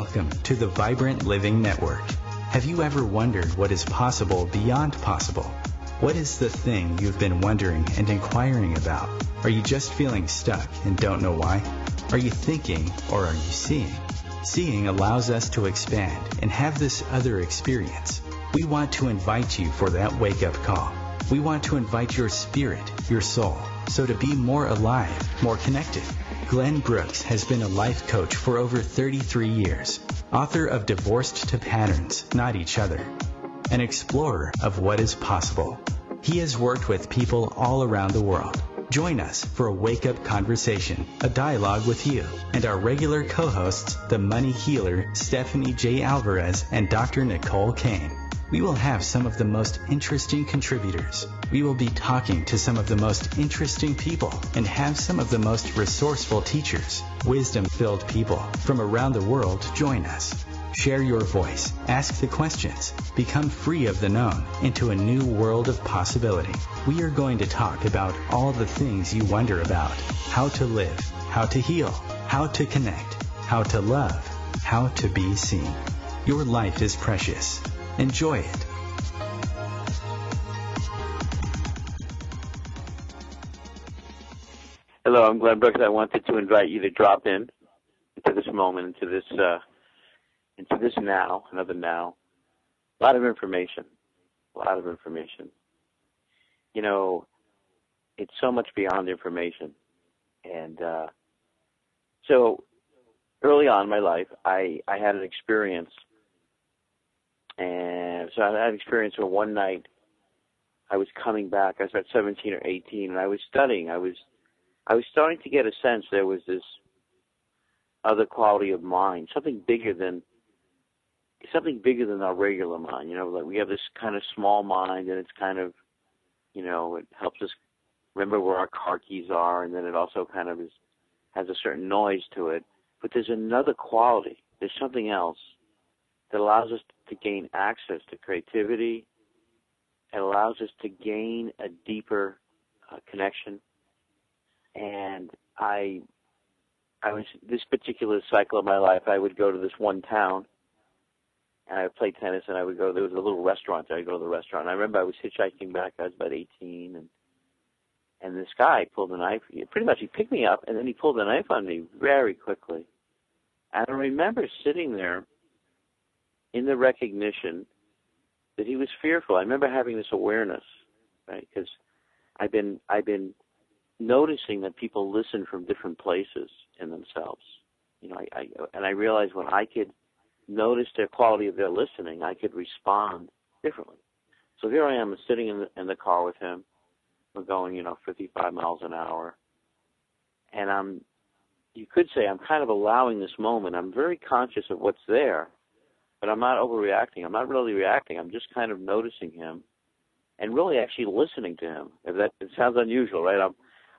Welcome to the Vibrant Living Network. Have you ever wondered what is possible beyond possible? What is the thing you've been wondering and inquiring about? Are you just feeling stuck and don't know why? Are you thinking or are you seeing? Seeing allows us to expand and have this other experience. We want to invite you for that wake-up call. We want to invite your spirit, your soul, so to be more alive, more connected. Glenn Brooks has been a life coach for over 33 years, author of Divorced to Patterns, Not Each Other, an explorer of what is possible. He has worked with people all around the world. Join us for a wake-up conversation, a dialogue with you, and our regular co-hosts, the money healer Stephanie J. Alvarez and Dr. Nicole Kane. We will have some of the most interesting contributors. We will be talking to some of the most interesting people and have some of the most resourceful teachers, wisdom-filled people from around the world join us. Share your voice, ask the questions, become free of the known into a new world of possibility. We are going to talk about all the things you wonder about: how to live, how to heal, how to connect, how to love, how to be seen. Your life is precious. Enjoy it. Hello, I'm Glenn Brooks. I wanted to invite you to drop in into this moment, into this now, another now. A lot of information. You know, it's so much beyond information. And so early on in my life, I had an experience. And so I had an experience where one night I was coming back. I was about 17 or 18, and I was studying. I was starting to get a sense there was this other quality of mind, something bigger than our regular mind. You know, like we have this kind of small mind, and it's kind of, you know, it helps us remember where our car keys are, and then it also kind of has a certain noise to it. But there's another quality. There's something else that allows us to gain access to creativity. It allows us to gain a deeper connection. And I was, this particular cycle of my life, I would go to this one town, and I would play tennis, and there was a little restaurant there. I'd go to the restaurant. And I remember I was hitchhiking back. I was about 18, and this guy pulled a knife. Pretty much he picked me up, and then he pulled a knife on me very quickly. And I remember sitting there in the recognition that he was fearful. I remember having this awareness, right? Because I've been noticing that people listen from different places in themselves. You know, I realized when I could notice their quality of their listening, I could respond differently. So here I am sitting in the car with him. We're going, 55 miles an hour. And you could say I'm kind of allowing this moment. I'm very conscious of what's there, but I'm not overreacting. I'm not really reacting. I'm just kind of noticing him and really actually listening to him. It sounds unusual, right?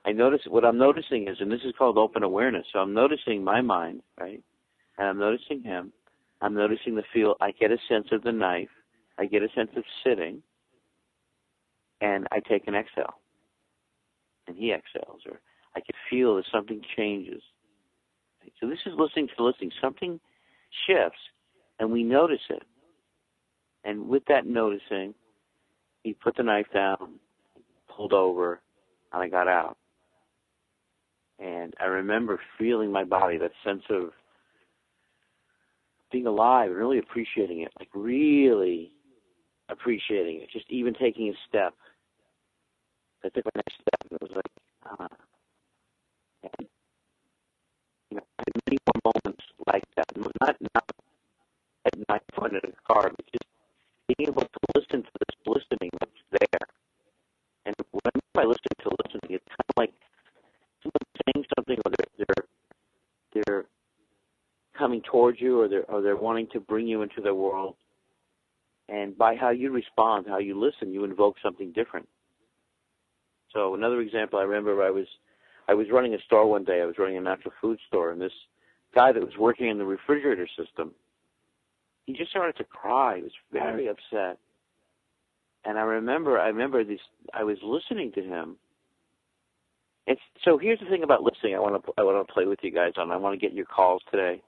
I notice what I'm noticing is, and this is called open awareness. So I'm noticing my mind, right? And I'm noticing him. I'm noticing the feel. I get a sense of the knife. I get a sense of sitting. And I take an exhale. And he exhales. Or I can feel that something changes. So this is listening to listening. Something shifts, and we notice it. And with that noticing, he put the knife down, pulled over, and I got out. And I remember feeling my body, that sense of being alive and really appreciating it, like really appreciating it, just even taking a step. I took my next step, and it was like, and, I had many more moments like that. Not at night point in a car, but just being able to listen to this listening that's there. And whenever I listen to listening, it's kind of like someone saying something, or they're coming towards you, or they're wanting to bring you into their world. And by how you respond, how you listen, you invoke something different. So another example, I remember I was running a store one day. I was running a natural food store, and this guy that was working in the refrigerator system, he just started to cry. He was very upset. And I remember this. I was listening to him. So here's the thing about listening. I want to play with you guys on. I want to get your calls today.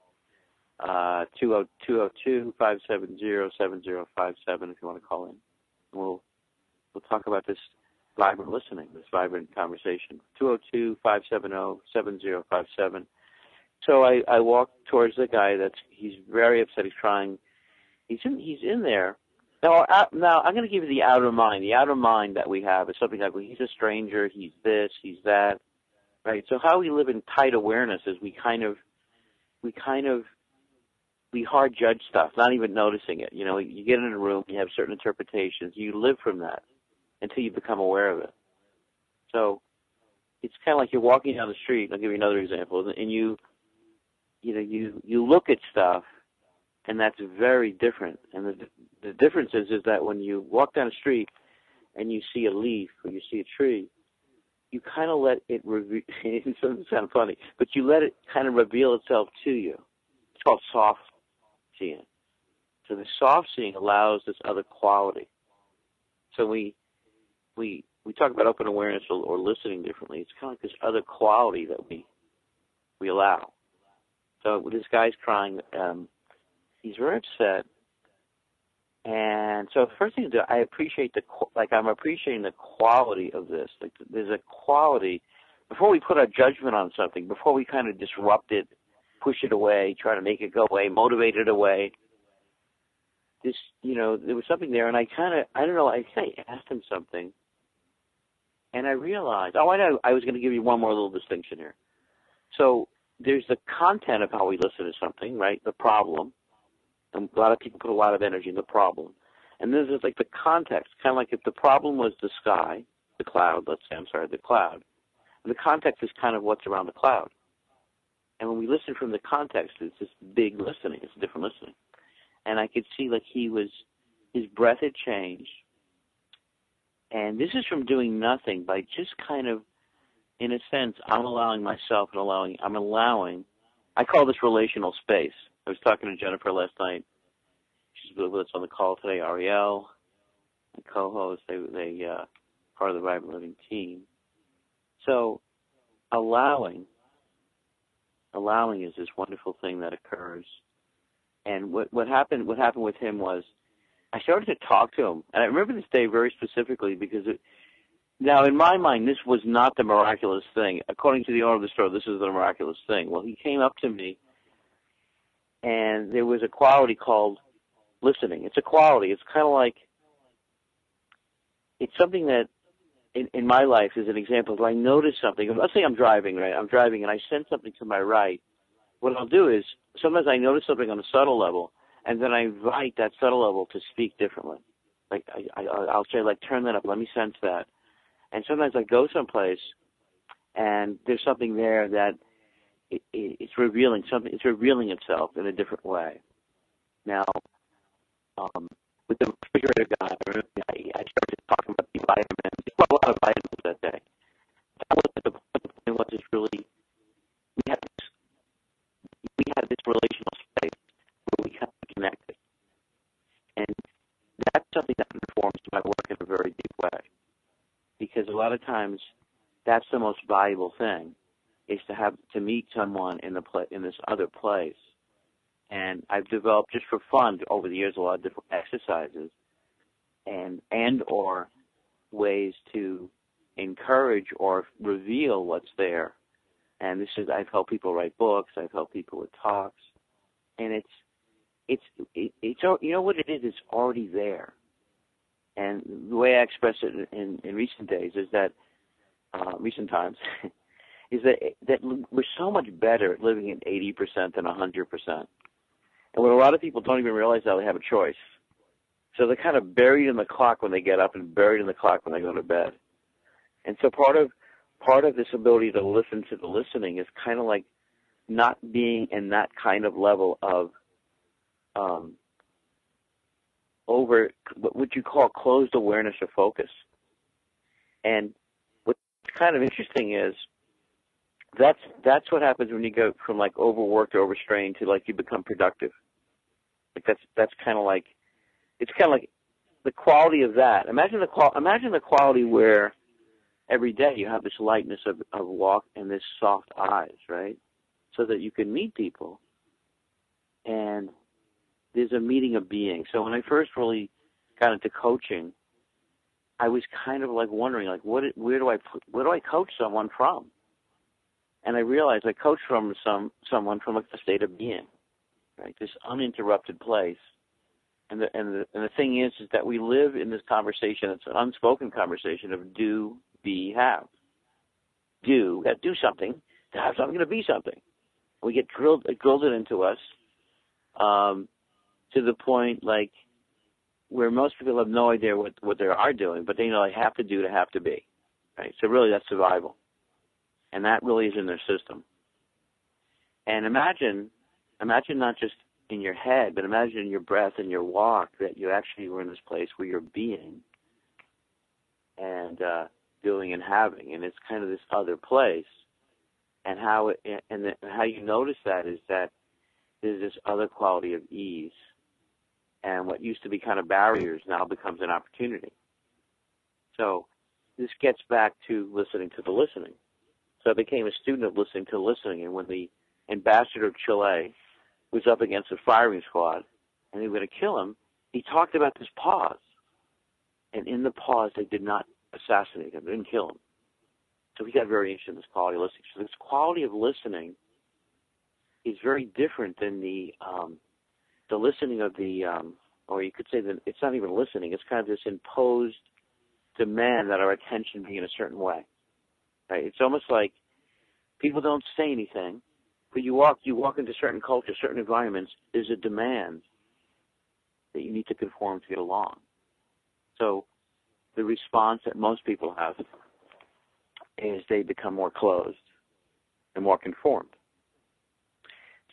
202-570-7057 if you want to call in. We'll talk about this vibrant listening, this vibrant conversation. 202-570-7057. So I walk towards the guy he's very upset. He's crying. He's in there. Now I'm going to give you the outer mind. The outer mind that we have is something like, well, he's a stranger, he's this, he's that, right? So how we live in tight awareness is we hard judge stuff, not even noticing it. You know, you get in a room, you have certain interpretations, you live from that until you become aware of it. So it's kind of like you're walking down the street. I'll give you another example, and you look at stuff, and that's very different. And the difference is that when you walk down the street and you see a leaf or you see a tree, you kind of let it reveal. It doesn't sound funny, but you let it kind of reveal itself to you. It's called soft seeing. So the soft seeing allows this other quality. So we talk about open awareness or listening differently. It's kind of like this other quality that we allow. So this guy's crying. He's very upset. And so the first thing to do, I'm appreciating the quality of this. Like there's a quality before we put our judgment on something, before we kind of disrupt it, push it away, try to make it go away, motivate it away. There was something there, and I asked him something, and I realized, I was going to give you one more little distinction here. So there's the content of how we listen to something, right? The problem. And a lot of people put a lot of energy in the problem. And this is like the context, kind of like if the problem was the sky, the cloud, the cloud. And the context is kind of what's around the cloud. And when we listen from the context, it's this big listening. It's different listening. And I could see like his breath had changed. And this is from doing nothing, by just kind of, in a sense, I'm allowing myself and I call this relational space. I was talking to Jennifer last night. She's with us on the call today, Ariel, my co-host. They part of the Vibrant Living team. So allowing is this wonderful thing that occurs. And what happened with him was I started to talk to him. And I remember this day very specifically because now in my mind, this was not the miraculous thing. According to the owner of the store, this is the miraculous thing. Well, he came up to me, and there was a quality called listening. It's a quality. It's kind of like, it's something that in my life is an example. If I notice something, let's say I'm driving, right? I'm driving and I sense something to my right. What I'll do is sometimes I notice something on a subtle level, and then I invite that subtle level to speak differently. Like I'll say, like, turn that up. Let me sense that. And sometimes I go someplace, and there's something there that it's revealing something. It's revealing itself in a different way. Now, with the refrigerator guy, I started talking about the vitamins. He brought a lot of vitamins that day. That was the point was is really we had this relational space where we kind of connected, and that's something that informs my work in a very deep way. Because a lot of times, that's the most valuable thing, is to meet someone in this other place. And I've developed, just for fun, over the years, a lot of different exercises and or ways to encourage or reveal what's there. And I've helped people write books. I've helped people with talks, and it's you know what it is? It's already there. And the way I express it in recent days is that recent times is that we're so much better at living at 80% than 100%. And what a lot of people don't even realize now, they have a choice. So they're kind of buried in the clock when they get up and buried in the clock when they go to bed. And so part of this ability to listen to the listening is kind of like not being in that kind of level of over what you call closed awareness or focus. And what's kind of interesting is that's what happens when you go from like overworked or overstrained to like you become productive. Like that's kind of like, it's kind of like the quality of that. Imagine the quality where every day you have this lightness of walk and this soft eyes, right? So that you can meet people and there's a meeting of being. So when I first really got into coaching, I was kind of like wondering, like, where do I coach someone from? And I realized I coach from someone from a state of being, right? This uninterrupted place. And the thing is that we live in this conversation. It's an unspoken conversation of do, be, have. Do, got to do something. To have something, to be something. We get drilled it into us to the point like where most people have no idea what they are doing, but they know they have to do to have to be, right? So really that's survival. And that really is in their system. And imagine not just in your head, but imagine in your breath and your walk that you actually were in this place where you're being and doing and having, and it's kind of this other place. And how you notice that is that there's this other quality of ease, and what used to be kind of barriers now becomes an opportunity. So this gets back to listening to the listening. So I became a student of listening to listening, and when the ambassador of Chile was up against a firing squad, and they were going to kill him, he talked about this pause. And in the pause, they did not assassinate him. They didn't kill him. So we got very interested in this quality of listening. So this quality of listening is very different than the listening of the, or you could say that it's not even listening. It's kind of this imposed demand that our attention be in a certain way. Right? It's almost like people don't say anything, but you walk into certain cultures, certain environments. There's a demand that you need to conform to get along. So the response that most people have is they become more closed and more conformed.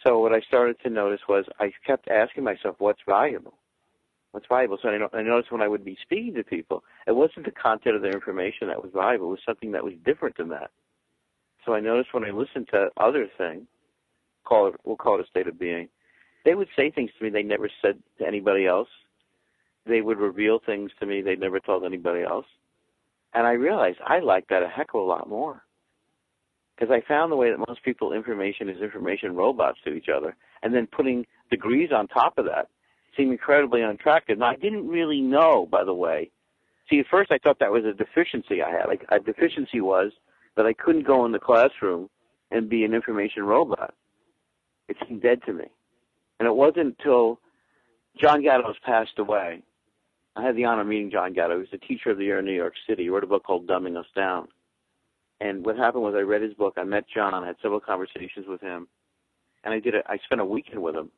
So what I started to notice was I kept asking myself, what's valuable? What's valuable? So I noticed when I would be speaking to people, it wasn't the content of their information that was valuable. It was something that was different than that. So I noticed when I listened to other things, we'll call it a state of being, they would say things to me they never said to anybody else. They would reveal things to me they'd never told anybody else. And I realized I liked that a heck of a lot more. Because I found the way that most people, information is information robots to each other, and then putting degrees on top of that seemed incredibly unattractive. Now, I didn't really know, by the way. See, at first I thought that was a deficiency I had. Like, a deficiency was that I couldn't go in the classroom and be an information robot. It seemed dead to me. And it wasn't until John Gattos passed away. I had the honor of meeting John Gatto. He was the teacher of the year in New York City. He wrote a book called Dumbing Us Down. And what happened was I read his book. I met John. I had several conversations with him. And I spent a weekend with him.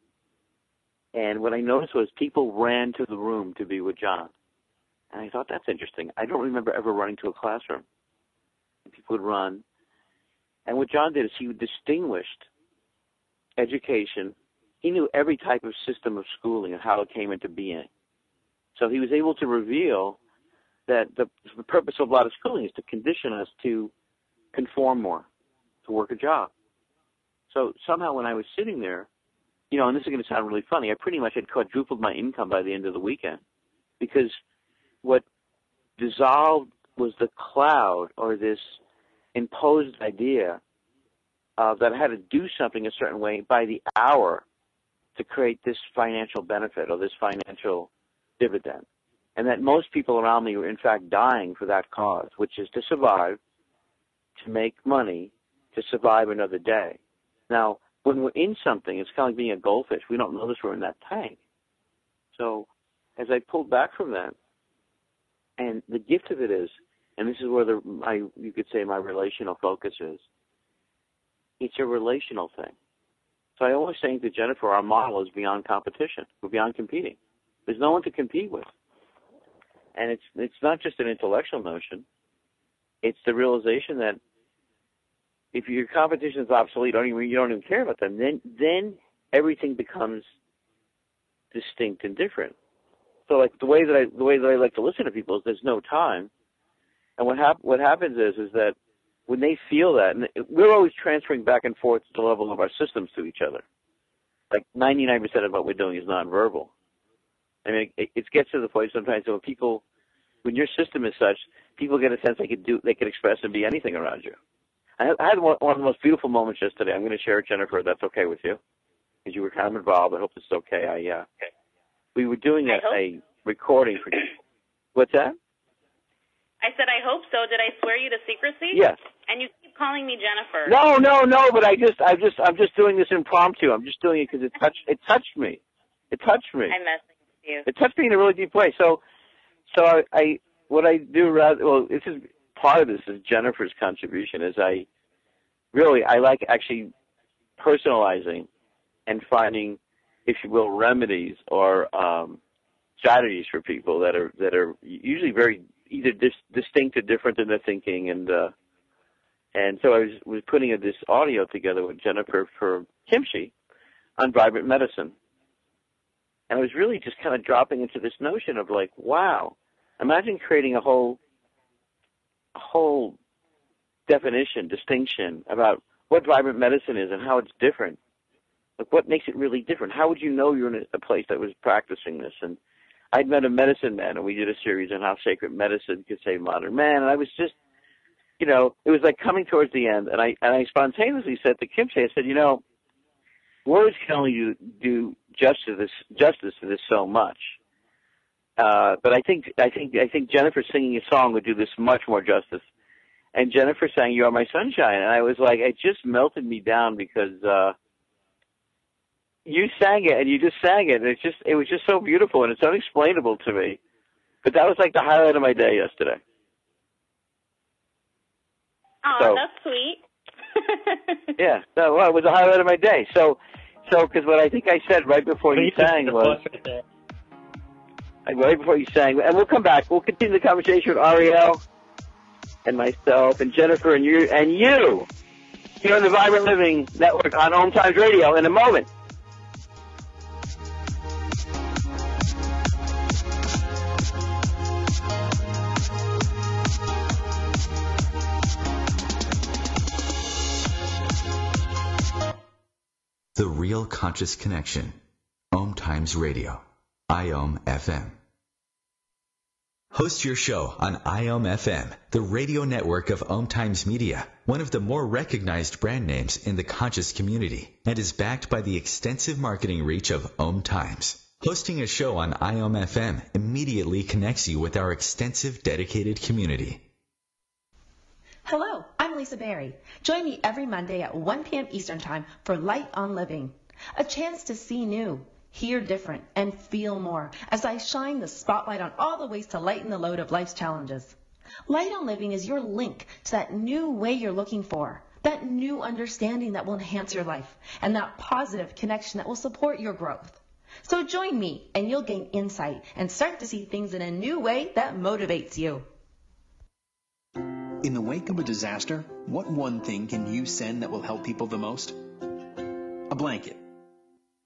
And what I noticed was people ran to the room to be with John. And I thought, that's interesting. I don't remember ever running to a classroom. And people would run. And what John did is he distinguished education. He knew every type of system of schooling and how it came into being. So he was able to reveal that the purpose of a lot of schooling is to condition us to conform more, to work a job. So somehow when I was sitting there, and this is going to sound really funny, I pretty much had quadrupled my income by the end of the weekend, because what dissolved was the cloud, or this imposed idea that I had to do something a certain way by the hour to create this financial benefit or this financial dividend. And that most people around me were in fact dying for that cause, which is to survive, to make money, to survive another day. Now, when we're in something, it's kind of like being a goldfish. We don't notice we're in that tank. So as I pulled back from that, and the gift of it is, and this is where you could say my relational focus is, it's a relational thing. So I always say to Jennifer, our model is beyond competition. We're beyond competing. There's no one to compete with. And it's not just an intellectual notion. It's the realization that if your competition is obsolete, you don't even care about them, then everything becomes distinct and different. So like the way that I like to listen to people is there's no time. And what happens is that when they feel that, and we're always transferring back and forth to the level of our systems to each other. Like 99% of what we're doing is nonverbal. I mean, it gets to the point sometimes that when your system is such, people get a sense they could express and be anything around you. I had one of the most beautiful moments yesterday. I'm going to share it, Jennifer, if that's okay with you. because you were kind of involved. I hope it's okay. We were doing a recording for you. What's that? I said I hope so. Did I swear you to secrecy? Yes. And you keep calling me Jennifer. No. But I'm just doing this impromptu. I'm just doing it because it touched me. It touched me. I'm messing with you. It touched me in a really deep way. So what I do this is part of this is Jennifer's contribution. Is I like actually personalizing and finding, if you will, remedies or strategies for people that are usually very either distinct or different in their thinking, and so I was putting this audio together with Jennifer for Kimchi on vibrant medicine, and I was really just kind of dropping into this notion of like, wow, imagine creating a whole definition, distinction about what vibrant medicine is and how it's different. Like, what makes it really different? How would you know you're in a place that was practicing this? And I'd met a medicine man, and we did a series on how sacred medicine could save modern man. And I was just, it was like coming towards the end. And I spontaneously said to Kimchi, I said, words can only do justice to this so much. But I think Jennifer singing a song would do this much more justice. And Jennifer sang "You Are My Sunshine," and I was like, it just melted me down because you sang it, and you just sang it, and it was just so beautiful, and it's unexplainable to me. But that was like the highlight of my day yesterday. Oh, that's sweet. Yeah, it was the highlight of my day. So, because what I think I said right before you sang was, right before you sang, and we'll come back. We'll continue the conversation with Ariel and myself and Jennifer and you here on the Vibrant Living Network on OMTimes Radio in a moment. The Real Conscious Connection. OMTimes Radio. IOM FM. Host your show on IOM FM, the radio network of OMTimes Media, one of the more recognized brand names in the conscious community, and is backed by the extensive marketing reach of OMTimes. Hosting a show on IOM FM immediately connects you with our extensive dedicated community. Hello, I'm Lisa Berry. Join me every Monday at 1 p.m. Eastern Time for Light on Living, a chance to see new, hear different, and feel more as I shine the spotlight on all the ways to lighten the load of life's challenges. Light on Living is your link to that new way you're looking for, that new understanding that will enhance your life, and that positive connection that will support your growth. So join me and you'll gain insight and start to see things in a new way that motivates you. In the wake of a disaster, what one thing can you send that will help people the most? A blanket,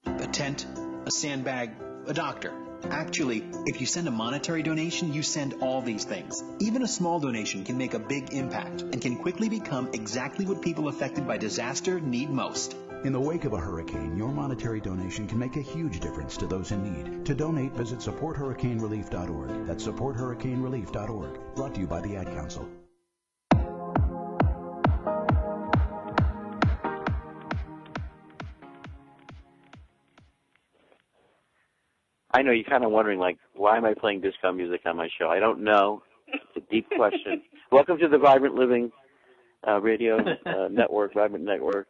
a tent, a sandbag, a doctor. Actually, if you send a monetary donation, you send all these things. Even a small donation can make a big impact and can quickly become exactly what people affected by disaster need most. In the wake of a hurricane, your monetary donation can make a huge difference to those in need. To donate, visit supporthurricanerelief.org. That's supporthurricanerelief.org. Brought to you by the Ad Council. I know you're kind of wondering, like, why am I playing disco music on my show? I don't know. It's a deep question. Welcome to the Vibrant Living Radio Network, Vibrant Network.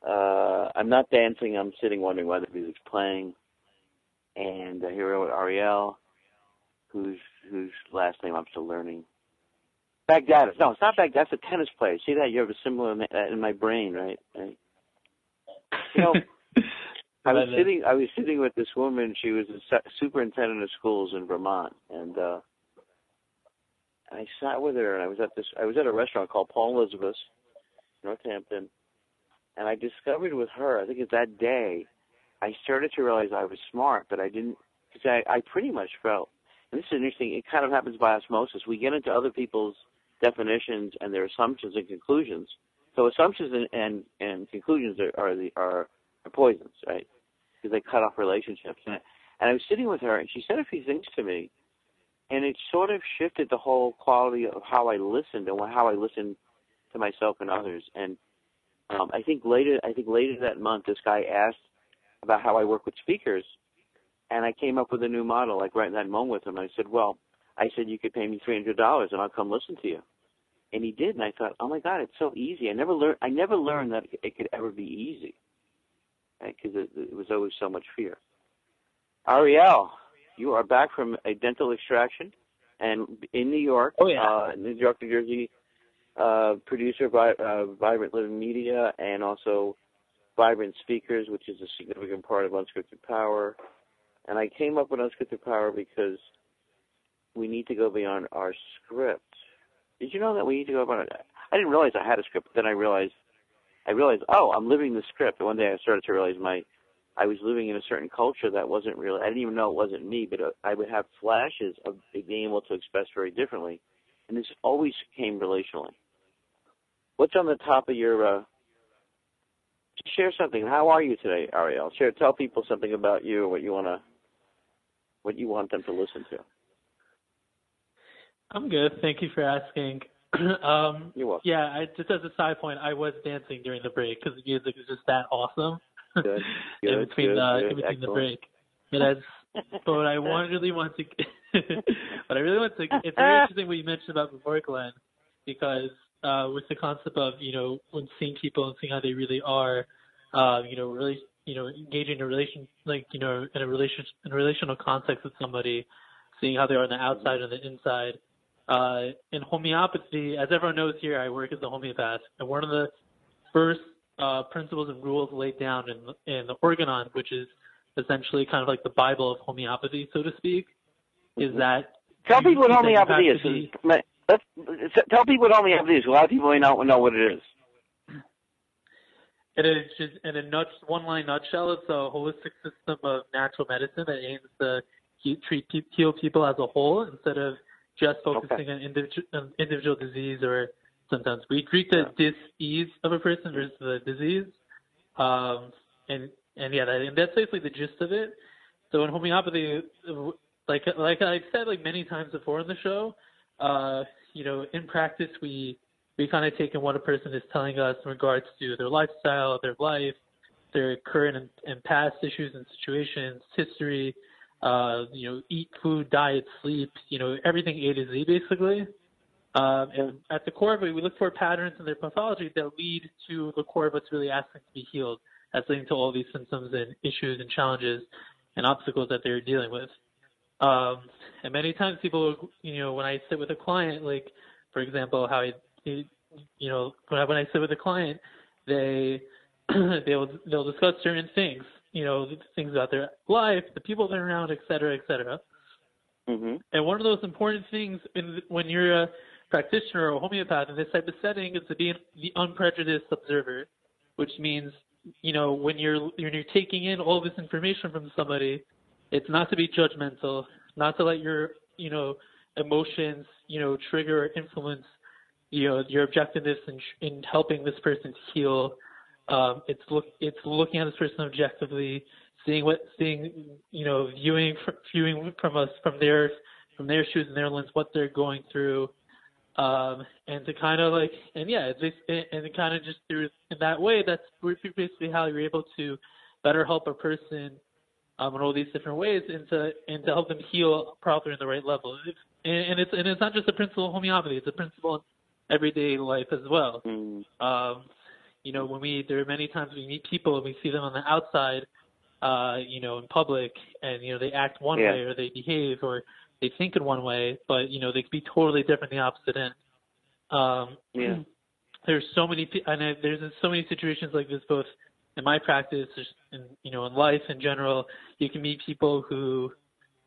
I'm not dancing. I'm sitting wondering why the music's playing. And here with Ariel, whose last name I'm still learning. Baghdadis. No, it's not Baghdadis. That's a tennis player. See that? You have a symbol in my brain, right? I was sitting with this woman. She was a superintendent of schools in Vermont, and I sat with her. And I was at a restaurant called Paul Elizabeth's, Northampton, and I discovered with her. I think it's that day I started to realize I was smart, but I didn't. Because I pretty much felt, and this is interesting. It kind of happens by osmosis. We get into other people's definitions and their assumptions and conclusions. So assumptions and conclusions are poisons, right? Because they cut off relationships. And I was sitting with her, and she said a few things to me, and it sort of shifted the whole quality of how I listened and how I listened to myself and others. And I think later that month, this guy asked about how I work with speakers. And I came up with a new model, like right in that moment with him. I said, you could pay me $300 and I'll come listen to you. And he did, and I thought, oh my God, it's so easy. I never learned that it could ever be easy, because it was always so much fear. Ariel, you are back from a dental extraction, and in New York, New York, New Jersey, producer of Vibrant Living Media, and also Vibrant Speakers, which is a significant part of Unscripted Power. And I came up with Unscripted Power because we need to go beyond our script. Did you know that we need to go beyond? I didn't realize I had a script, but then I realized, I'm living the script. And one day I started to realize I was living in a certain culture that wasn't real. I didn't even know it wasn't me, but I would have flashes of being able to express very differently. And this always came relationally. What's on the top of your, share something. How are you today, Ariel? Tell people something about you, what you want them to listen to. I'm good. Thank you for asking. You're welcome. Yeah, just as a side point, I was dancing during the break because the music is just that awesome. Good. in between the break. But what I really want to, it's very interesting what you mentioned about before, Glenn, because with the concept of, when seeing people and seeing how they really are, really, engaging in a relation, in a relational context with somebody, seeing how they are on the outside and the inside. In homeopathy, as everyone knows here, I work as a homeopath, and one of the first principles and rules laid down in the Organon, which is essentially kind of like the Bible of homeopathy, so to speak, is that tell people what homeopathy is. Tell people what homeopathy is. A lot of people may not know what it is. And it's just in a one-line nutshell, it's a holistic system of natural medicine that aims to heal people as a whole instead of just focusing on individual disease, or sometimes we treat the dis-ease of a person versus the disease. And that's basically the gist of it. So in homeopathy, like I've said many times before in the show, in practice we kind of take in what a person is telling us in regards to their lifestyle, their life, their current and past issues and situations, history, eat, food, diet, sleep, everything A to Z basically. And at the core of it, we look for patterns in their pathology that lead to the core of what's really asking to be healed. That's leading to all these symptoms and issues and challenges and obstacles that they're dealing with. And many times people, when I sit with a client, like, for example, when I sit with a client, they'll discuss certain things, things about their life, the people they're around, et cetera, et cetera. Mm-hmm. And one of those important things when you're a practitioner or a homeopath in this type of setting is to be the unprejudiced observer, which means, when you're taking in all this information from somebody, it's not to be judgmental, not to let your, emotions, trigger or influence, your objectiveness in helping this person to heal. It's looking at this person objectively, viewing from their shoes and their lens what they're going through, and to kind of and kind of just through in that way, that's basically how you're able to better help a person in all these different ways, and to help them heal properly in the right level. And it's not just a principle of homeopathy; it's a principle in everyday life as well. Mm. There are many times we meet people and we see them on the outside, in public, and they act one way, or they behave, or they think in one way, but they can be totally different the opposite end. There's so many situations like this, both in my practice, in life in general. You can meet people who,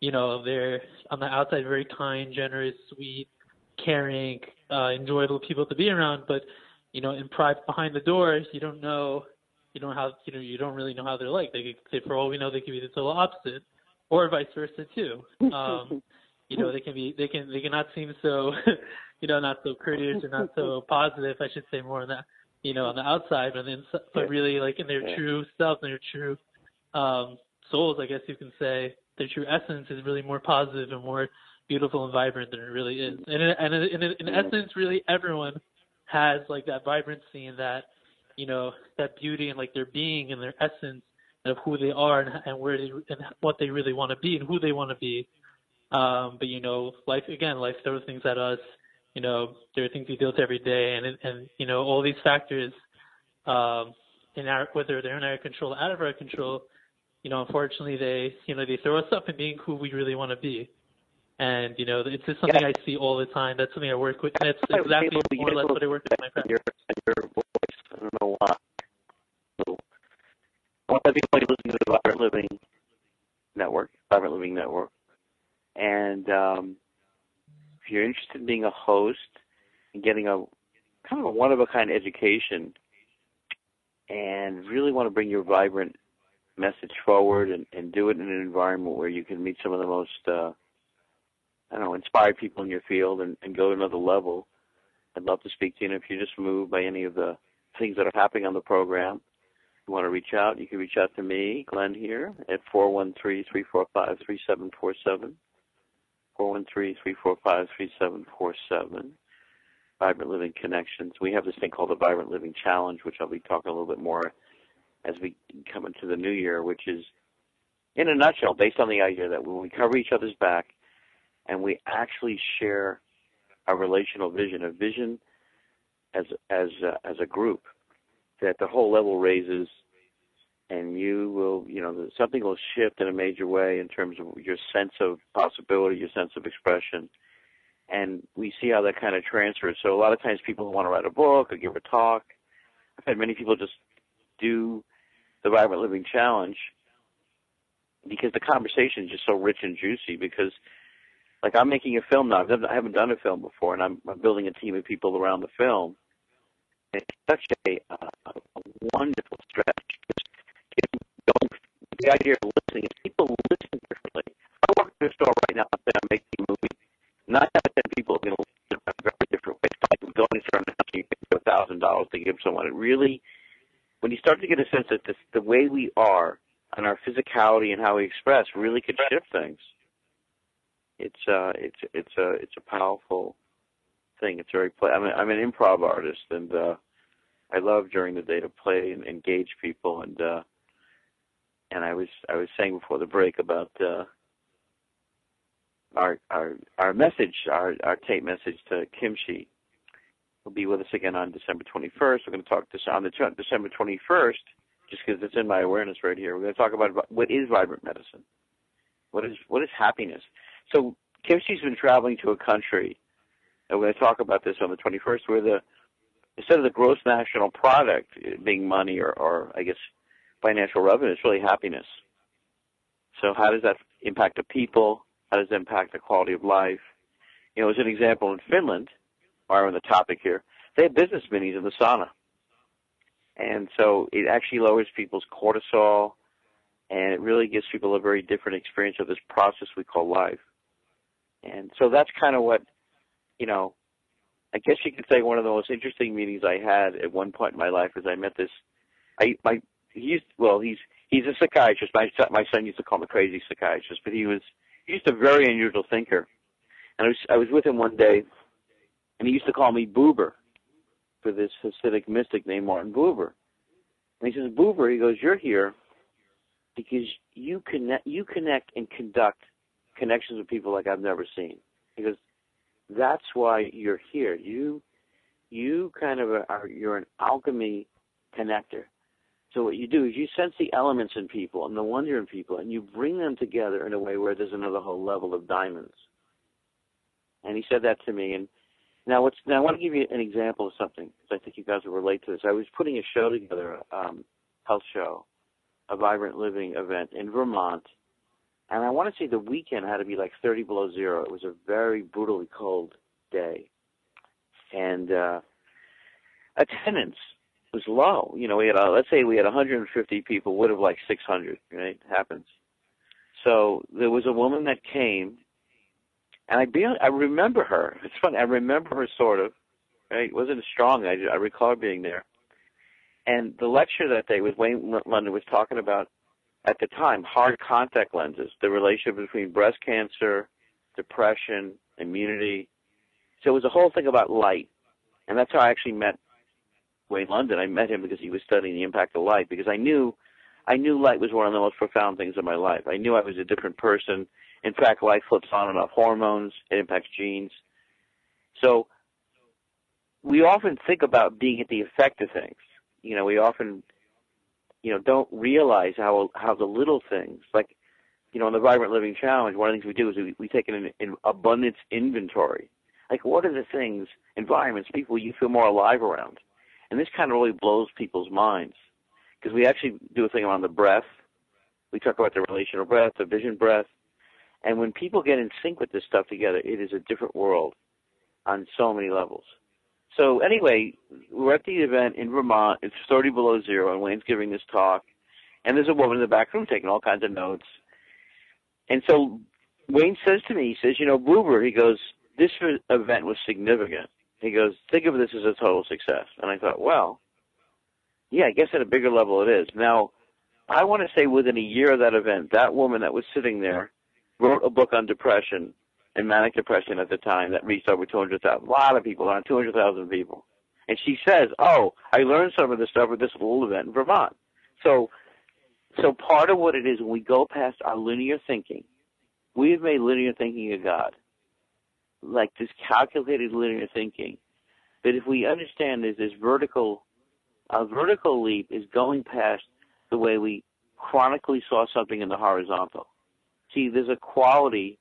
they're on the outside very kind, generous, sweet, caring, enjoyable people to be around, but in private behind the door, you don't really know how they're like. For all we know, they could be the total opposite, or vice versa too. They cannot seem so, not so courteous or not so positive. I should say more on that, on the outside, but really in their true self and their true souls, I guess you can say, their true essence is really more positive and more beautiful and vibrant than it really is. And in essence, really everyone has that vibrancy and that, that beauty and their being and their essence of who they are and where they and what they really want to be and who they want to be. But life throws things at us. There are things we deal with every day, and all these factors, whether they're in our control or out of our control, unfortunately they throw us up in being who we really want to be. And it's just something I see all the time. That's something I work with, and it's exactly more or less what I work with my friends. Your voice, I don't know why. So, I want everybody listening to the Vibrant Living Network, and if you're interested in being a host and getting a kind of a one-of-a-kind education, and really want to bring your vibrant message forward and do it in an environment where you can meet some of the most inspired people in your field and go to another level, I'd love to speak to you. And if you're just moved by any of the things that are happening on the program, if you want to reach out, you can reach out to me, Glenn, here at 413-345-3747, 413-345-3747, Vibrant Living Connections. We have this thing called the Vibrant Living Challenge, which I'll be talking a little bit more as we come into the new year, which is, in a nutshell, based on the idea that when we cover each other's back and we actually share a relational vision, a vision as a group, that the whole level raises, and you will, something will shift in a major way in terms of your sense of possibility, your sense of expression, and we see how that kind of transfers. So a lot of times people want to write a book or give a talk. I've had many people just do the Vibrant Living Challenge because the conversation is just so rich and juicy. Because, like, I'm making a film now. I haven't done a film before, and I'm building a team of people around the film. It's such a wonderful stretch. The idea of listening is people listen differently. If I walk into a store right now and say I'm making a movie, 9 out of 10 people are going to listen in a very different way. It's like going into an house and you get $1,000 to give someone. It really, when you start to get a sense that the way we are and our physicality and how we express really could shift things. It's a powerful thing. It's very I'm an improv artist, and I love during the day to play and engage people. And I was saying before the break about our message, our tape message to Kimchi. Will be with us again on December 21st. We're going to talk on December 21st, just because it's in my awareness right here. We're going to talk about what is vibrant medicine. What is happiness? So Kimchi's been traveling to a country, and we're going to talk about this on the 21st, where instead of the gross national product being money or I guess financial revenue, it's really happiness. So how does that impact the people? How does it impact the quality of life? As an example, in Finland, while we're on the topic here, they have business minis in the sauna. And so it actually lowers people's cortisol, and it really gives people a very different experience of this process we call life. And so that's kind of what, I guess you could say one of the most interesting meetings I had at one point in my life is I met this, he's a psychiatrist. My son used to call him a crazy psychiatrist, but he's just a very unusual thinker. And I was with him one day, and he used to call me Buber for this Hasidic mystic named Martin Buber. And he says, Buber, he goes, you're here because you connect and conduct connections with people like I've never seen. He goes, that's why you're here. You kind of you're an alchemy connector. So what you do is you sense the elements in people and the wonder in people, and you bring them together in a way where there's another whole level of diamonds. And he said that to me. And now I want to give you an example of something, because I think you guys will relate to this. I was putting a show together, health show, a Vibrant Living event in Vermont, and I want to say the weekend had to be like 30 below zero. It was a very brutally cold day. And attendance was low. We had, let's say we had 150 people, would have like 600, right? Happens. So there was a woman that came, and I remember her. It's funny. I remember her sort of. Right? It wasn't strong. I recall her being there. And the lecture that day with Wayne London was talking about, at the time, hard contact lenses, the relationship between breast cancer, depression, immunity. So it was a whole thing about light. And that's how I actually met Wayne London. I met him because he was studying the impact of light, because I knew I knew light was one of the most profound things in my life. I knew I was a different person. In fact, life flips on and off hormones. It impacts genes. So we often think about being at the effect of things. We often, don't realize how the little things, like, in the Vibrant Living Challenge, one of the things we do is we take an abundance inventory. Like, what are the things, environments, people you feel more alive around? And this kind of really blows people's minds, because we actually do a thing around the breath. We talk about the relational breath, the vision breath. And when people get in sync with this stuff together, it is a different world on so many levels. So anyway, we're at the event in Vermont. It's 30 below zero, and Wayne's giving this talk. And there's a woman in the back room taking all kinds of notes. And so Wayne says to me, he says, Boober, he goes, this event was significant. He goes, think of this as a total success. And I thought, well, yeah, I guess at a bigger level it is. Now, I want to say within a year of that event, that woman that was sitting there wrote a book on depression and manic depression at the time that reached over 200,000. A lot of people, around 200,000 people. And she says, oh, I learned some of this stuff at this little event in Vermont. So part of what it is, when we go past our linear thinking, we have made linear thinking a god. Like this calculated linear thinking, that if we understand there's this a vertical leap is going past the way we chronically saw something in the horizontal. See, there's a quality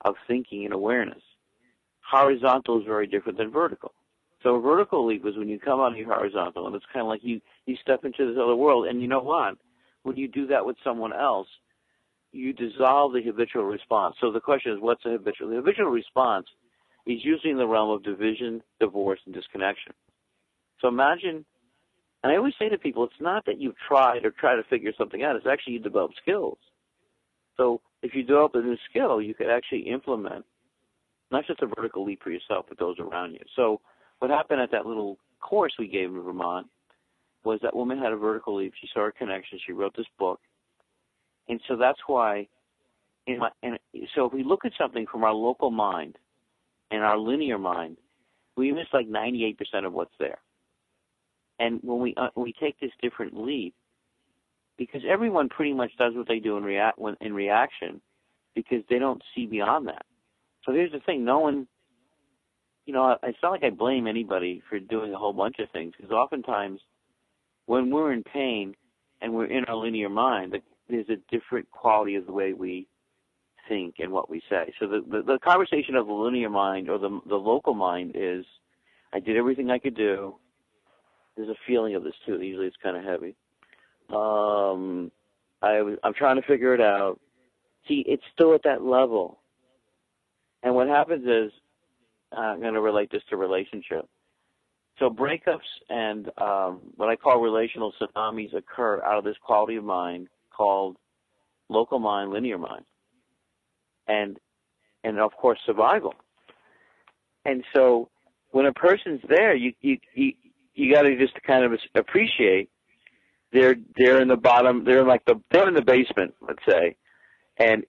of thinking and awareness. Horizontal is very different than vertical. So a vertical leap is when you come out of your horizontal, and it's kind of like you step into this other world, and you know what? When you do that with someone else, you dissolve the habitual response. So the question is, what's a habitual? The habitual response is usually in the realm of division, divorce, and disconnection. So imagine, and I always say to people, it's not that you've tried or try to figure something out. It's actually you develop skills. So if you develop a new skill, you could actually implement not just a vertical leap for yourself, but those around you. So what happened at that little course we gave in Vermont was that woman had a vertical leap. She saw her connection. She wrote this book. And so that's why, so if we look at something from our local mind and our linear mind, we miss like 98% of what's there. And when we take this different leap, because everyone pretty much does what they do in reaction, because they don't see beyond that. So here's the thing: no one, it's not like I blame anybody for doing a whole bunch of things, because oftentimes when we're in pain and we're in our linear mind, there's a different quality of the way we think and what we say. So the conversation of the linear mind or the local mind is, I did everything I could do. There's a feeling of this too. Usually it's kind of heavy. I'm trying to figure it out. See, it's still at that level. And what happens is, I'm going to relate this to relationship. So breakups and what I call relational tsunamis occur out of this quality of mind called local mind, linear mind, and of course survival. And so when a person's there, you got to just kind of appreciate they're in the bottom, they're in the basement, let's say, and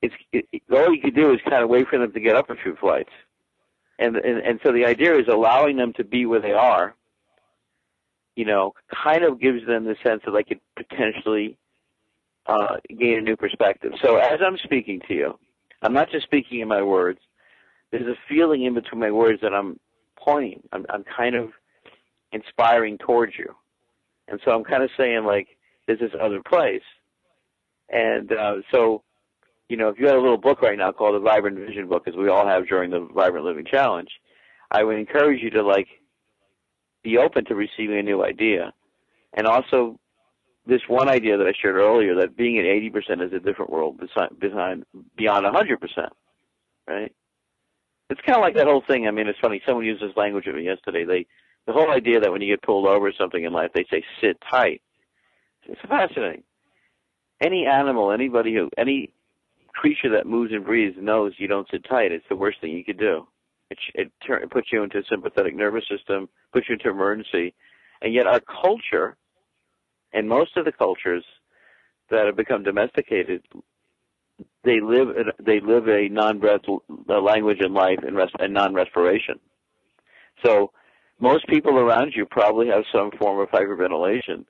all you can do is kind of wait for them to get up a few flights. And so the idea is allowing them to be where they are, kind of gives them the sense that they could potentially gain a new perspective. So as I'm speaking to you, I'm not just speaking in my words. There's a feeling in between my words that I'm pointing. I'm kind of inspiring towards you. And so I'm kind of saying, like, there's this other place. And so, if you had a little book right now called the Vibrant Vision Book, as we all have during the Vibrant Living Challenge, I would encourage you to, be open to receiving a new idea. And also, this one idea that I shared earlier, that being at 80% is a different world beyond 100%, right? It's kind of like that whole thing. I mean, it's funny. Someone used this language with me yesterday. The whole idea that when you get pulled over or something in life, they say, sit tight. It's fascinating. Any animal, any creature that moves and breathes knows you don't sit tight. It's the worst thing you could do. It puts you into a sympathetic nervous system, puts you into emergency. And yet our culture, and most of the cultures that have become domesticated, they live a non-breath language in life and non-respiration. So most people around you probably have some form of hyperventilation.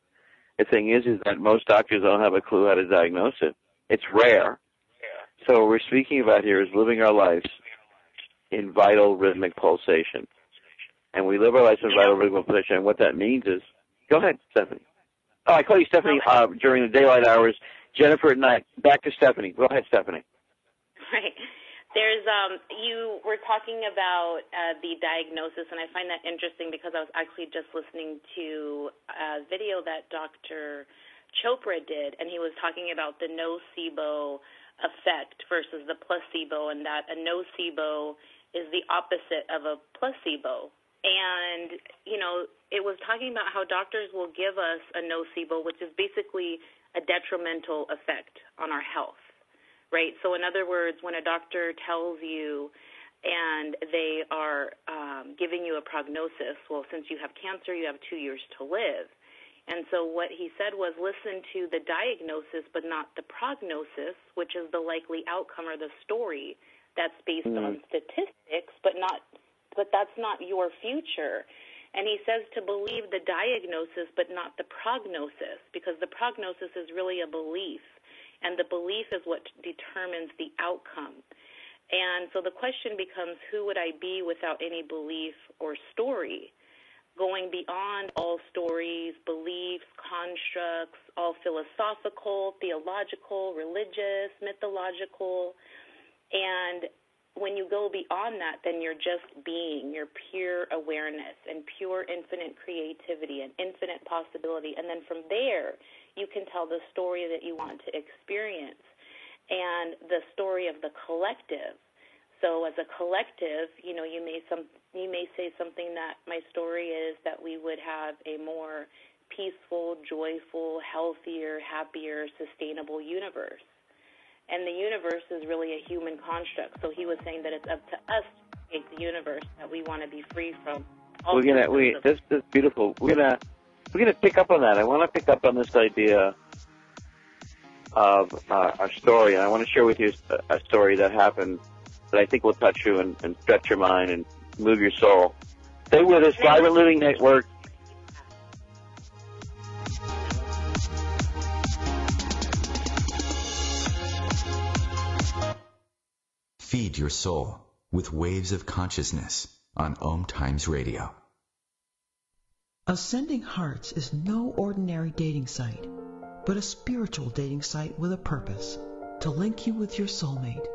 The thing is that most doctors don't have a clue how to diagnose it. It's rare. So what we're speaking about here is living our lives in vital rhythmic pulsation. And we live our lives in vital rhythmic pulsation. And what that means is, go ahead, Stephanie. Oh, I call you Stephanie during the daylight hours. Jennifer at night. Back to Stephanie. Go ahead, Stephanie. Right. There's you were talking about the diagnosis, and I find that interesting because I was actually just listening to a video that Dr. Chopra did, and he was talking about the nocebo effect versus the placebo, and that a nocebo is the opposite of a placebo. And, you know, it was talking about how doctors will give us a nocebo, which is basically a detrimental effect on our health. Right? So in other words, when a doctor tells you and they are giving you a prognosis, well, since you have cancer, you have 2 years to live. And so what he said was listen to the diagnosis but not the prognosis, which is the likely outcome or the story that's based on statistics, but that's not your future. And he says to believe the diagnosis but not the prognosis, because the prognosis is really a belief. And the belief is what determines the outcome. And so the question becomes, who would I be without any belief or story? Going beyond all stories, beliefs, constructs, all philosophical, theological, religious, mythological. And when you go beyond that, then you're just being, you're pure awareness and pure infinite creativity and infinite possibility. And then from there, you can tell the story that you want to experience and the story of the collective. So as a collective, you know, you may say something that my story is that we would have a more peaceful, joyful, healthier, happier, sustainable universe. And the universe is really a human construct. So he was saying that it's up to us to create the universe that we want to be free from. This is beautiful. We're gonna pick up on that. I want to pick up on this idea of our story, and I want to share with you a story that happened that I think will touch you and stretch your mind and move your soul. Stay with us, Vibrant Living Network. Feed your soul with Waves of Consciousness on OMTimes Radio. Ascending Hearts is no ordinary dating site, but a spiritual dating site with a purpose, to link you with your soulmate.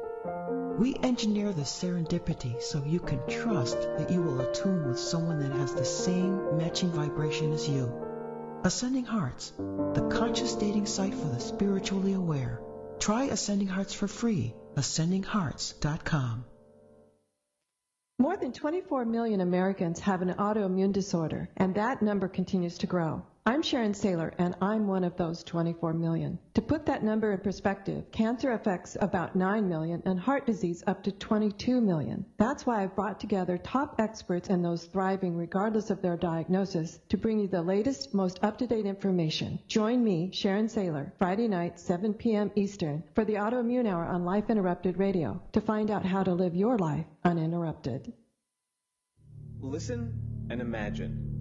We engineer the serendipity so you can trust that you will attune with someone that has the same matching vibration as you. Ascending Hearts, the conscious dating site for the spiritually aware. Try Ascending Hearts for free, ascendinghearts.com. More than 24 million Americans have an autoimmune disorder, and that number continues to grow. I'm Sharon Saylor, and I'm one of those 24 million. To put that number in perspective, cancer affects about 9 million and heart disease up to 22 million. That's why I've brought together top experts and those thriving regardless of their diagnosis to bring you the latest, most up-to-date information. Join me, Sharon Saylor, Friday night, 7 p.m. Eastern, for the Autoimmune Hour on Life Interrupted Radio to find out how to live your life uninterrupted. Listen and imagine.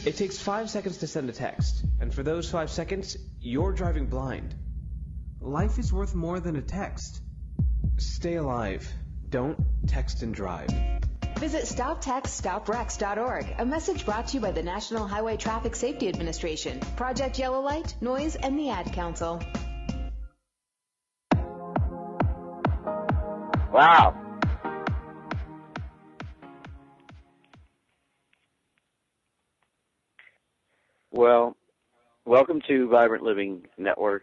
It takes 5 seconds to send a text, and for those 5 seconds, you're driving blind. Life is worth more than a text. Stay alive. Don't text and drive. Visit StopTextStopWrecks.org, a message brought to you by the National Highway Traffic Safety Administration, Project Yellow Light, Noise, and the Ad Council. Wow. Well, welcome to Vibrant Living Network,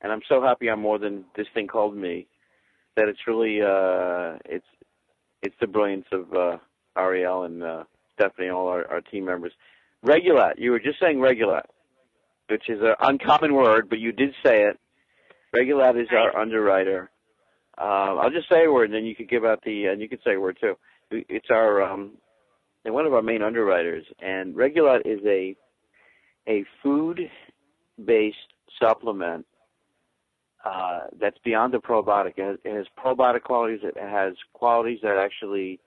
and I'm so happy I'm more than this thing called me. That it's really it's the brilliance of Ariel and Stephanie and all our team members. Regulat, you were just saying Regulat, which is an uncommon word, but you did say it. Regulat is our underwriter. I'll just say a word, and then you could give out and you could say a word too. It's our and one of our main underwriters, and Regulat is a food-based supplement that's beyond the probiotic. It has probiotic qualities. It has qualities that actually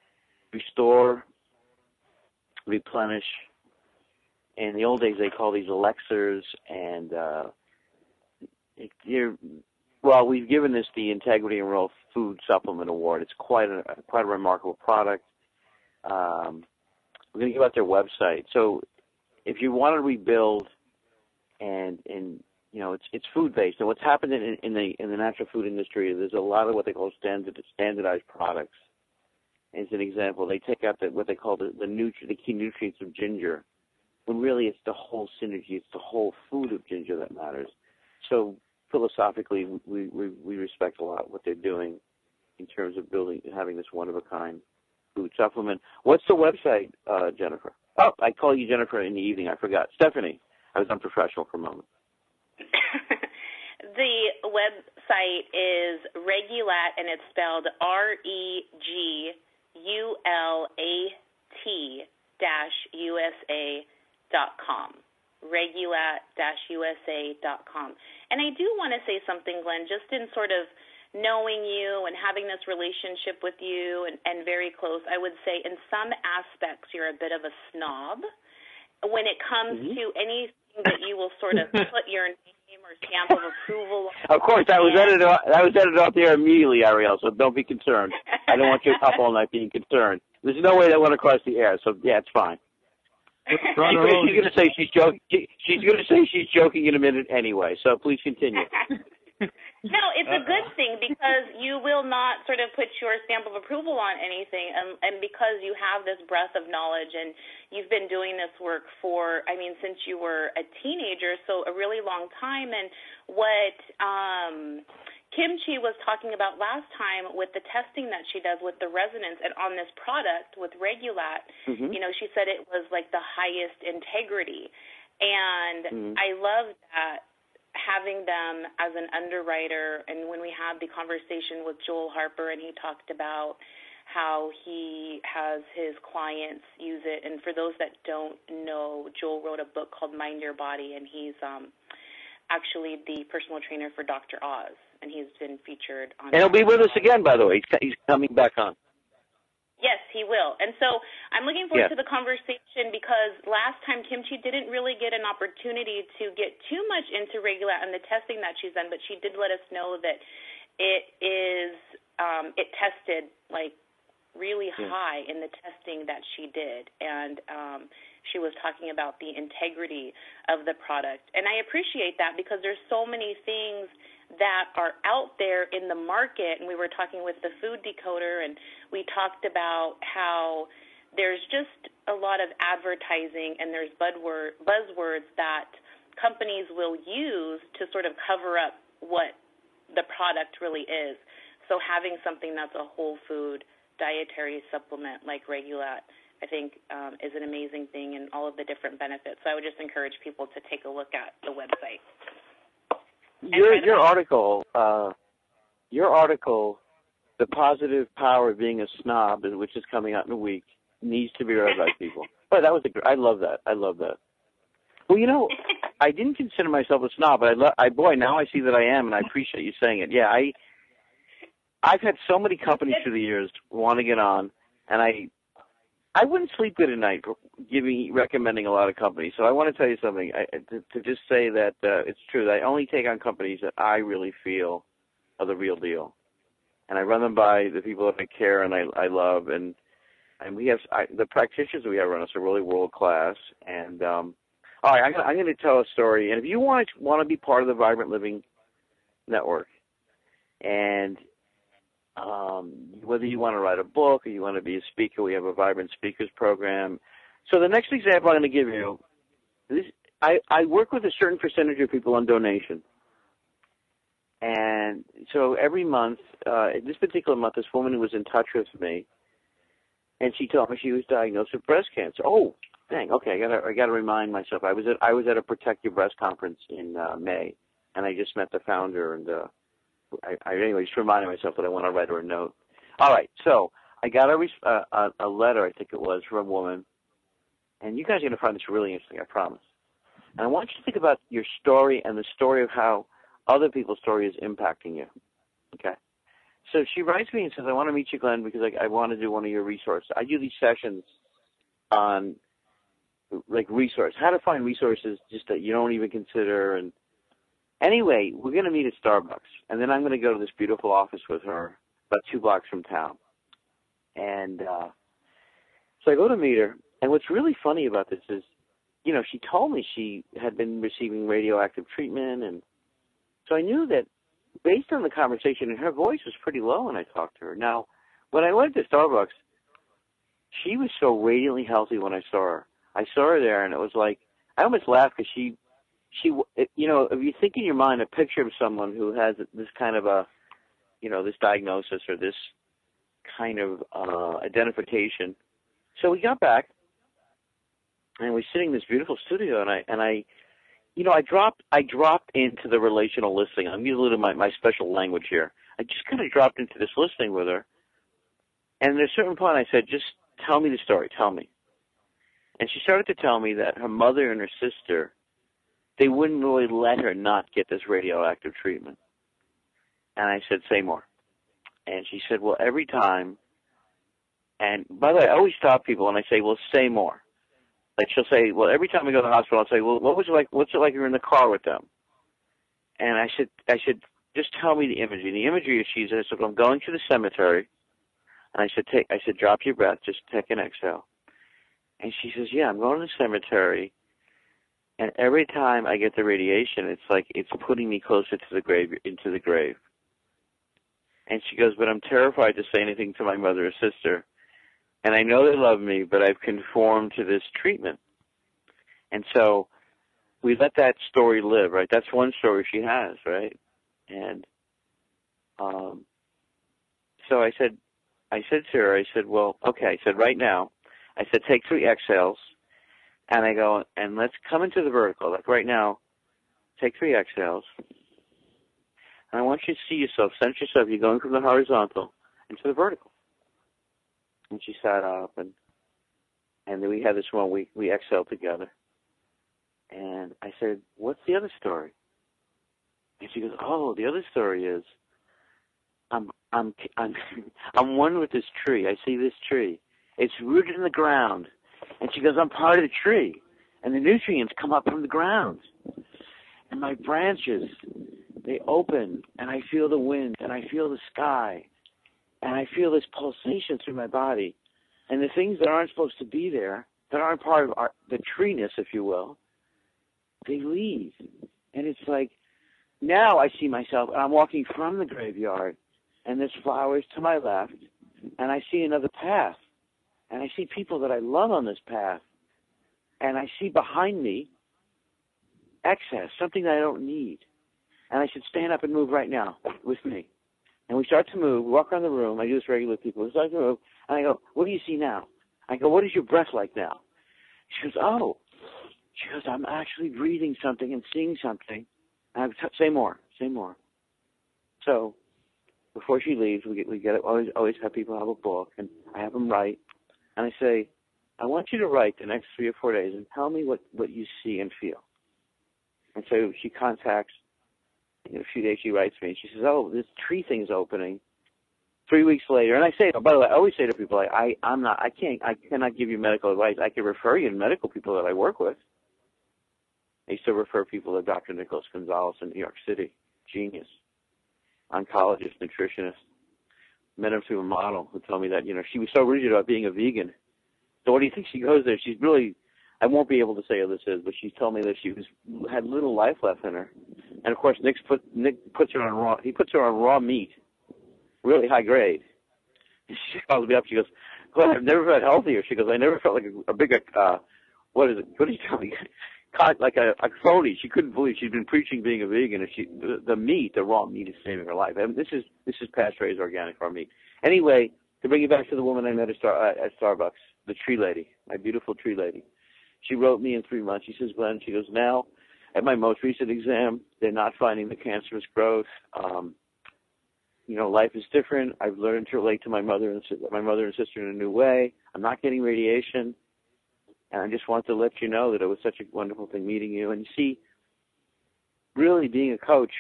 restore, replenish. In the old days, they call these elixirs, and we've given this the Integrity and Real Food Supplement Award. It's quite a remarkable product. We're going to give out their website. So if you want to rebuild, and it's food based, and what's happened in the natural food industry, there's a lot of what they call standardized products. As an example, they take out what they call the key nutrients of ginger, when really it's the whole synergy, it's the whole food of ginger that matters. So philosophically, we respect a lot what they're doing in terms of having this one-of-a-kind food supplement. What's the website, Jennifer? Oh, I call you Jennifer in the evening. I forgot. Stephanie, I was unprofessional for a moment. The website is Regulat, and it's spelled Regulat-USA.com. Regulat-USA.com. And I do want to say something, Glenn, just in sort of knowing you and having this relationship with you and very close, I would say in some aspects you're a bit of a snob when it comes to anything that you will sort of put your name or stamp of approval on. Of course, that was edited off the air immediately, Ariel, so don't be concerned. I don't want you up all night being concerned. There's no way that went across the air, so yeah, it's fine. She's going to say she's joking. She's going to say she's joking in a minute anyway. So please continue. No, it's a good thing because you will not sort of put your stamp of approval on anything, and because you have this breadth of knowledge and you've been doing this work since you were a teenager, so a really long time. And what Kimchi was talking about last time with the testing that she does with the resonance and on this product with Regulat, she said it was like the highest integrity. And I love that, having them as an underwriter. And when we had the conversation with Joel Harper, and he talked about how he has his clients use it. And for those that don't know, Joel wrote a book called Mind Your Body, and he's actually the personal trainer for Dr. Oz. And he's been featured on. And he'll be with us again, by the way. He's coming back on. Yes, he will. And so I'm looking forward to the conversation because last time Kimchi didn't really get an opportunity to get too much into Regulat and the testing that she's done, but she did let us know that it tested like really high in the testing that she did. And she was talking about the integrity of the product. And I appreciate that because there's so many things that are out there in the market, and we were talking with the food decoder, and we talked about how there's just a lot of advertising and there's buzzwords that companies will use to sort of cover up what the product really is. So having something that's a whole food dietary supplement like Regulat, I think is an amazing thing, and all of the different benefits. So I would just encourage people to take a look at the website. Your article, The Positive Power of Being a Snob, which is coming out in a week, needs to be read by people. But I love that. Well, I didn't consider myself a snob, but now I see that I am, and I appreciate you saying it. Yeah, I've had so many companies through the years want to get on, and I wouldn't sleep good at night recommending a lot of companies. So I want to tell you something, to just say that it's true that I only take on companies that I really feel are the real deal. And I run them by the people that I care and I love. And we have the practitioners we have around us are really world class. And all right, I'm going to tell a story. And if you want to be part of the Vibrant Living Network, and whether you want to write a book or you want to be a speaker, we have a Vibrant Speakers program. So the next example I'm going to give you, I work with a certain percentage of people on donation. And so every month, this particular month, this woman was in touch with me, and she told me she was diagnosed with breast cancer. Oh, dang! Okay, I got to remind myself. I was at a Protect Your Breast conference in May, and I just met the founder, and anyway, just reminding myself that I want to write her a note. All right, so I got a letter, I think it was, from a woman, and you guys are going to find this really interesting, I promise. And I want you to think about your story and the story of how other people's story is impacting you. Okay? So she writes me and says, I want to meet you, Glenn, because I want to do one of your resources. I do these sessions on, like, how to find resources just that you don't even consider. And anyway, we're going to meet at Starbucks, and then I'm going to go to this beautiful office with her about 2 blocks from town. And so I go to meet her, and what's really funny about this is, you know, she told me she had been receiving radioactive treatment, and so I knew that based on the conversation, and her voice was pretty low when I talked to her. Now, when I went to Starbucks, she was so radiantly healthy when I saw her. I saw her there, and it was like, I almost laughed because she, you know, if you think in your mind a picture of someone who has this kind of a, you know, this diagnosis or this kind of identification. So we got back, and we're sitting in this beautiful studio, and I you know, I dropped into the relational listening. I'm using a little my special language here. I just kind of dropped into this listening with her, and at a certain point I said, just tell me the story, tell me. And she started to tell me that her mother and her sister, they wouldn't really let her not get this radioactive treatment. And I said, say more. And she said, well, every time, and by the way, I always stop people and I say, well, say more. Like she'll say, well, every time we go to the hospital, I'll say, well, what's it like you're in the car with them? And I said, just tell me the imagery. And the imagery is she said, I'm going to the cemetery. And I said, drop your breath, just take an exhale. And she says, yeah, I'm going to the cemetery. And every time I get the radiation, it's like it's putting me closer to the grave, into the grave. And she goes, but I'm terrified to say anything to my mother or sister. And I know they love me, but I've conformed to this treatment. And so we let that story live, right? That's one story she has, right? And so I said to her, I said, well, okay. I said, right now, I said, take 3 exhales. And I go, and let's come into the vertical. Like right now, take 3 exhales. And I want you to see yourself, sense yourself, you're going from the horizontal into the vertical. And she sat up, and then we had this one, we exhaled together. And I said, what's the other story? And she goes, oh, the other story is, I'm one with this tree. I see this tree. It's rooted in the ground. And she goes, I'm part of the tree. And the nutrients come up from the ground. And my branches, they open, and I feel the wind, and I feel the sky. And I feel this pulsation through my body. And the things that aren't supposed to be there, that aren't part of the treeness, if you will, they leave. And it's like, now I see myself, and I'm walking from the graveyard, and there's flowers to my left, and I see another path. And I see people that I love on this path. And I see behind me excess, something that I don't need. And I should stand up and move right now with me. And we start to move, walk around the room. I do this regularly with people. We start to move, and I go, what do you see now? I go, what is your breath like now? She goes, oh. She goes, I'm actually breathing something and seeing something. And I say more, say more. So before she leaves, we get always have people have a book, and I have them write. And I say, I want you to write the next 3 or 4 days and tell me what you see and feel. And so she contacts. In a few days, she writes me, and she says, oh, this tree thing is opening. 3 weeks later, and I say, by the way, I always say to people, I cannot give you medical advice. I can refer you to medical people that I work with. I used to refer people to Dr. Nicholas Gonzalez in New York City, genius, oncologist, nutritionist. Met him through a model who told me that, she was so rigid about being a vegan. So what do you think she goes there? She's really, I won't be able to say who this is, but she told me that she had little life left in her. And of course, Nick puts her on raw meat, really high grade. And she calls me up. She goes, "Well, I've never felt healthier." She goes, "I never felt like a big, what is it? What do you tell me? Like a phony." She couldn't believe she'd been preaching being a vegan, and the raw meat is saving her life. I mean, this is pasture-raised organic raw meat. Anyway, to bring you back to the woman I met at Starbucks, the tree lady, my beautiful tree lady. She wrote me in 3 months. She says, "Glenn," she goes, "now at my most recent exam, they're not finding the cancerous growth. Life is different. I've learned to relate to my mother and sister in a new way. I'm not getting radiation. And I just want to let you know that it was such a wonderful thing meeting you." And you see, really being a coach,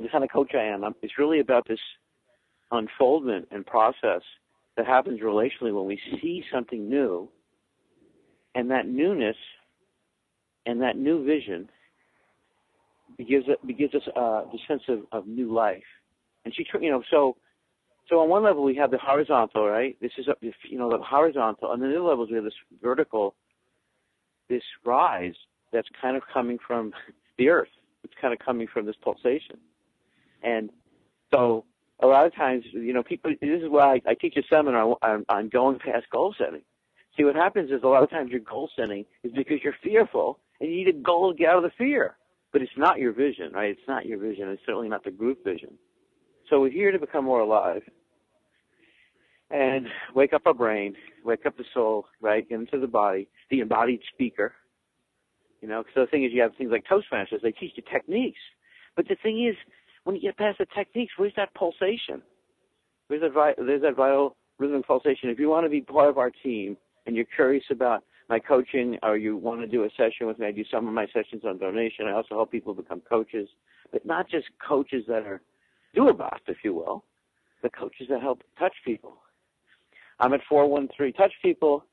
the kind of coach I am, it's really about this unfoldment and process that happens relationally when we see something new, and that newness and that new vision gives us the sense of new life. And so on one level we have the horizontal, right? This is the horizontal, and then the other levels we have this vertical, this rise that's kind of coming from the earth. It's kind of coming from this pulsation. And so a lot of times, people, this is why I teach a seminar on going past goal setting. See, what happens is a lot of times your goal setting is because you're fearful and you need a goal to get out of the fear. But it's not your vision, right? It's not your vision. It's certainly not the group vision. So we're here to become more alive and wake up our brain, wake up the soul, right, get into the body, the embodied speaker. So the thing is, you have things like Toastmasters. They teach you techniques. But the thing is, when you get past the techniques, where's that pulsation? There's that vital rhythmic pulsation. If you want to be part of our team and you're curious about my coaching, or you want to do a session with me, I do some of my sessions on donation. I also help people become coaches, but not just coaches that are doer-boss, if you will, but coaches that help touch people. I'm at 413 Touch People,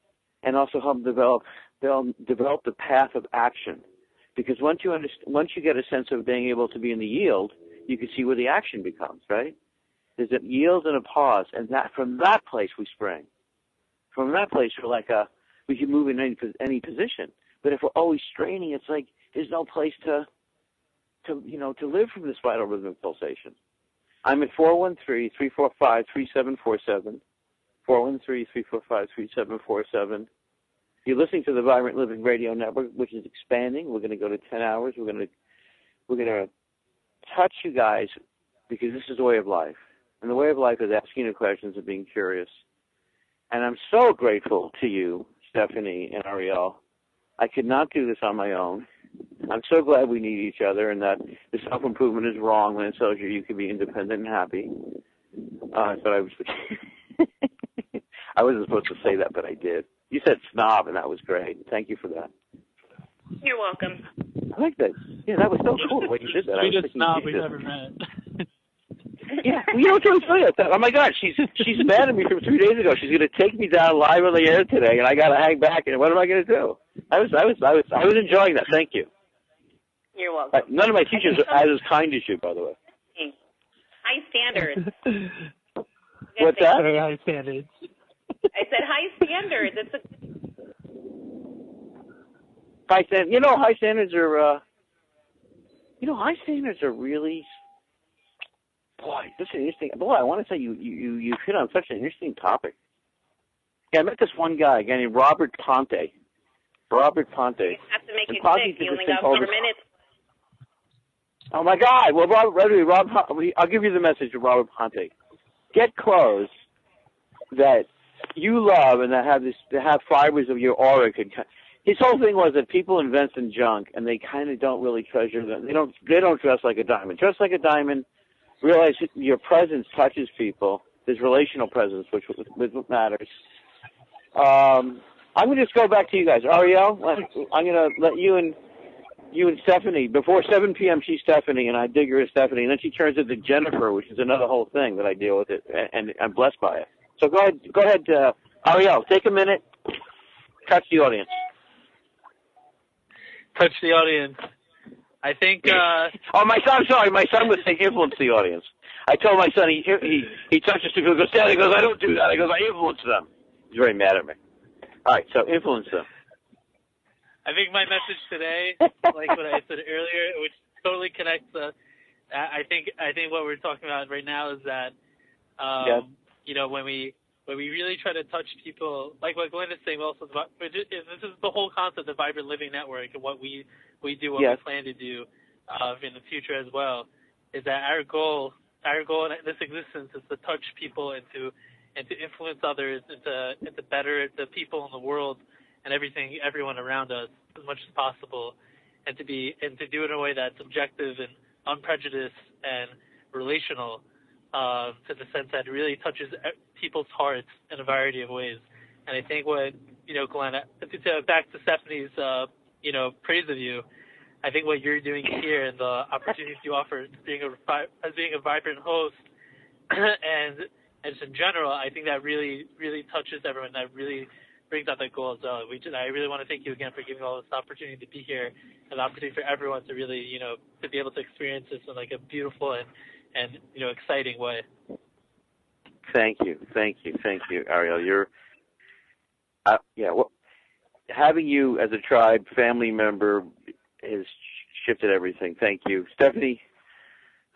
and also help develop the path of action. Because once you get a sense of being able to be in the yield, you can see where the action becomes, right? There's a yield and a pause, and that from that place we spring. From that place we can move in any position. But if we're always straining, it's like there's no place to live from this vital rhythmic pulsation. I'm at 413-345-3747. 413-345-3747. You're listening to the Vibrant Living Radio Network, which is expanding. We're going to go to 10 hours. We're going to touch you guys because this is the way of life. And the way of life is asking the questions and being curious. And I'm so grateful to you, Stephanie and Ariel. I could not do this on my own. I'm so glad we need each other and that the self-improvement is wrong when it tells you can be independent and happy. I wasn't supposed to say that, but I did. You said snob, and that was great. Thank you for that. You're welcome. I like that. Yeah, that was so cool the way you did that. Sweetest snob we've ever met. Yeah, what can I tell you? Oh my God, she's mad at me from 3 days ago. She's going to take me down live on the air today, and I got to hang back. And what am I going to do? I was enjoying that. Thank you. You're welcome. None of my teachers are as kind as you, by the way. High standards. What's that? Very high standards. I said high standards. High standards. High standards are. High standards are really. Boy, this is interesting. Boy, I want to say you hit on such an interesting topic. Yeah, I met this one guy, a guy named Robert Ponte. You have to make it quick. You only got 4 minutes. Oh my God! Well, I'll give you the message of Robert Ponte. Get clothes that you love and that have fibers of your aura. His whole thing was that people invest in junk and they kind of don't really treasure them. They don't dress like a diamond. Dress like a diamond. Realize your presence touches people. There's relational presence, which matters. I'm going to just go back to you guys. Ariel, I'm going to let you and Stephanie, before 7 p.m. she's Stephanie, and I dig her as Stephanie, and then she turns into Jennifer, which is another whole thing that I deal with it, and I'm blessed by it. So go ahead, Ariel, take a minute, touch the audience. Touch the audience. I think. My son was saying influence the audience. I told my son he touches people. He goes, I don't do that. I goes, I influence them. He's very mad at me. All right, so influence them. I think my message today, like what I said earlier, which totally connects. I think what we're talking about right now is that, when we really try to touch people, like what Glenn is saying also, this is the whole concept of Vibrant Living Network and what we do, what we plan to do in the future as well, is that our goal in this existence is to touch people and to influence others and to better the people in the world and everyone around us as much as possible, and to do it in a way that's objective and unprejudiced and relational, to the sense that it really touches people's hearts in a variety of ways. And I think what Glenn, back to Stephanie's praise of you, I think what you're doing here and the opportunities you offer as being a vibrant host and just in general, I think that really, really touches everyone. That really brings out that goal as well. I really want to thank you again for giving all this opportunity to be here and the opportunity for everyone to really, to be able to experience this in like a beautiful and exciting way. Thank you, Ariel. Having you as a tribe family member has shifted everything. Thank you, Stephanie.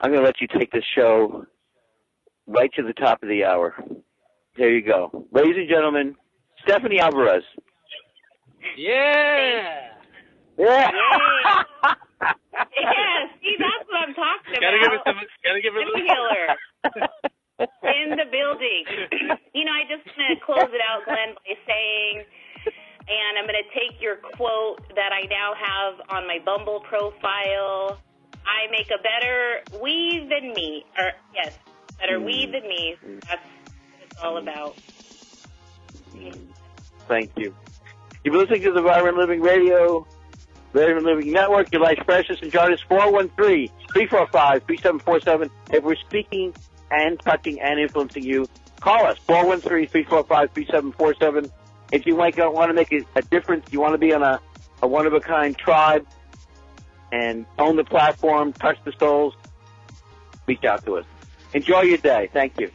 I'm going to let you take this show right to the top of the hour. There you go, ladies and gentlemen. Stephanie Alvarez. Yeah. Yeah. Yeah, see, that's what I'm talking about. Gotta give it healer in the building. I just want to close it out, Glenn, by saying, and I'm going to take your quote that I now have on my Bumble profile. I make a better weave than me. Better weave than me. That's what it's all about. Thank you. You've been listening to the Vibrant Living Radio, Vibrant Living Network. Your life's precious. And join us 413-345-3747. If we're speaking and touching and influencing you, call us 413-345-3747. If you want to make a difference, you want to be on a one-of-a-kind tribe and own the platform, touch the souls, reach out to us. Enjoy your day. Thank you.